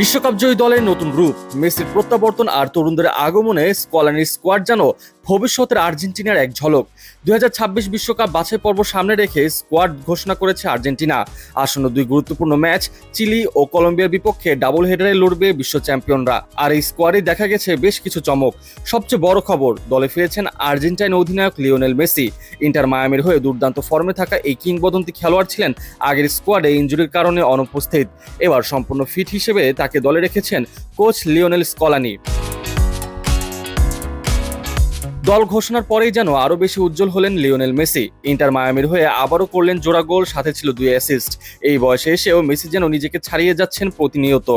বিশ্বকাপ জয়ী দলের নতুন রূপ, মেসির প্রত্যাবর্তন আর তরুণদের আগমনে স্কলানির স্কোয়াড যেন ভবিষ্যতের আর্জেন্টিনার এক ঝলক। 2026 বিশ্বকাপ বাছাই পর্ব সামনে রেখে স্কোয়াড ঘোষণা করেছে আর্জেন্টিনা। আসন্ন দুই গুরুত্বপূর্ণ ম্যাচ চিলি ও কলম্বিয়ার বিপক্ষে ডাবল হেডারে লড়বে বিশ্ব চ্যাম্পিয়নরা। আর এই স্কোয়াডে দেখা গেছে বেশ কিছু চমক। সবচেয়ে বড় খবর, দলে ফিরেছেন আর্জেন্টাইন অধিনায়ক লিওনেল মেসি। ইন্টার মায়ামির হয়ে দুর্দান্ত ফর্মে থাকা এই কিংবদন্তি খেলোয়াড় ছিলেন আগের স্কোয়াডে ইনজুরির কারণে অনুপস্থিত। এবার সম্পূর্ণ ফিট হিসেবে তাকে দলে রেখেছেন কোচ লিওনেল স্কলানি। দল ঘোষণার পরেই যেন আরো বেশি উজ্জ্বল হলেন লিওনেল মেসি। ইন্টার মায়ামির হয়ে আবারও করলেন জোড়া গোল, সাথে ছিল 2 অ্যাসিস্ট। এই বয়সে এসেও মেসি যেন নিজেকে ছাড়িয়ে যাচ্ছেন প্রতিনিয়ত।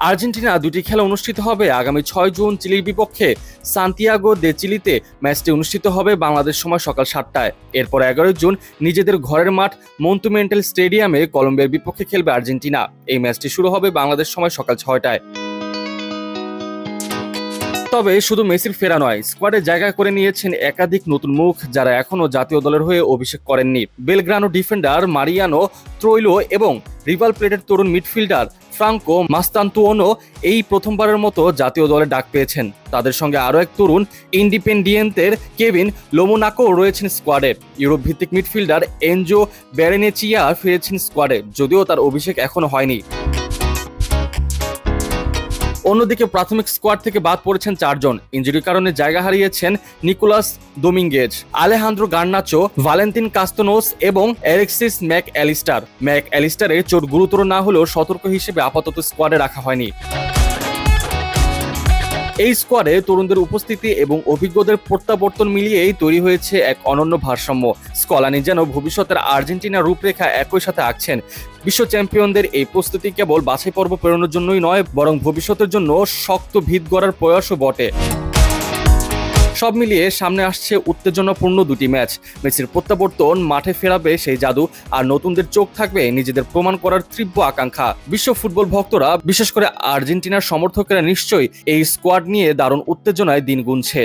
আর্জেন্টিনা দুটি খেলা অনুষ্ঠিত হবে আগামী 6 জুন চিলির বিপক্ষে সান্তিয়াগো দে চিলিতে। ম্যাচটি অনুষ্ঠিত হবে বাংলাদেশ সময় সকাল 7টায়। এরপর 11 জুন নিজেদের ঘরের মাঠ মন্তুমেন্টাল স্টেডিয়ামে কলম্বিয়ার বিপক্ষে খেলবে আর্জেন্টিনা। এই ম্যাচটি শুরু হবে বাংলাদেশ সময় সকাল 6টায়। তবে শুধু মেসির ফেরা নয়, স্কোয়াডে জায়গা করে নিয়েছেন একাধিক নতুন মুখ যারা এখনো জাতীয় দলের হয়ে অভিষেক করেননি। বেলগ্রানো ডিফেন্ডার মারিয়ানো ত্রৈলো এবং রিভাল প্লেটের তরুণ মিডফিল্ডার ফ্রাঙ্কো মাস্তান্তুওনো এই প্রথমবারের মতো জাতীয় দলে ডাক পেয়েছেন। তাদের সঙ্গে আরও এক তরুণ ইন্ডিপেন্ডিয়েন্তের কেভিন লোমোনাকো রয়েছেন স্কোয়াডে। ইউরোপ ভিত্তিক মিডফিল্ডার এনজো ব্যারেনেচিয়া ফিরেছেন স্কোয়াডে, যদিও তার অভিষেক এখনো হয়নি। অন্যদিকে প্রাথমিক স্কোয়াড থেকে বাদ পড়েছেন 4 জন। ইনজুরির কারণে জায়গা হারিয়েছেন নিকোলাস দোমিঙ্গেজ, আলেহান্দ্রো গার্নাচো, ভালেন্তিন কাস্তনোস এবং অ্যালেক্সিস ম্যাক অ্যালিস্টারের চোট গুরুতর না হলেও সতর্ক হিসেবে আপাতত স্কোয়াডে রাখা হয়নি। এই স্কোয়াডে তরুণদের উপস্থিতি এবং অভিজ্ঞদের প্রত্যাবর্তন মিলিয়েই তৈরি হয়েছে এক অনন্য ভারসাম্য। স্কলানি যেন ভবিষ্যতের আর্জেন্টিনার রূপরেখা একই সাথে আঁকছেন। বিশ্ব চ্যাম্পিয়নদের এই প্রস্তুতি কেবল বাছাই পর্ব পেরোনোর জন্যই নয়, বরং ভবিষ্যতের জন্য শক্ত ভিত গড়ার প্রয়াসও বটে। সব মিলিয়ে সামনে আসছে উত্তেজনাপূর্ণ দুটি ম্যাচ। মেসির প্রত্যাবর্তন মাঠে ফেরাবে সেই জাদু, আর নতুনদের চোখ থাকবে নিজেদের প্রমাণ করার তীব্র আকাঙ্ক্ষা। বিশ্ব ফুটবল ভক্তরা, বিশেষ করে আর্জেন্টিনার সমর্থকেরা নিশ্চয়ই এই স্কোয়াড নিয়ে দারুণ উত্তেজনায় দিন গুনছে।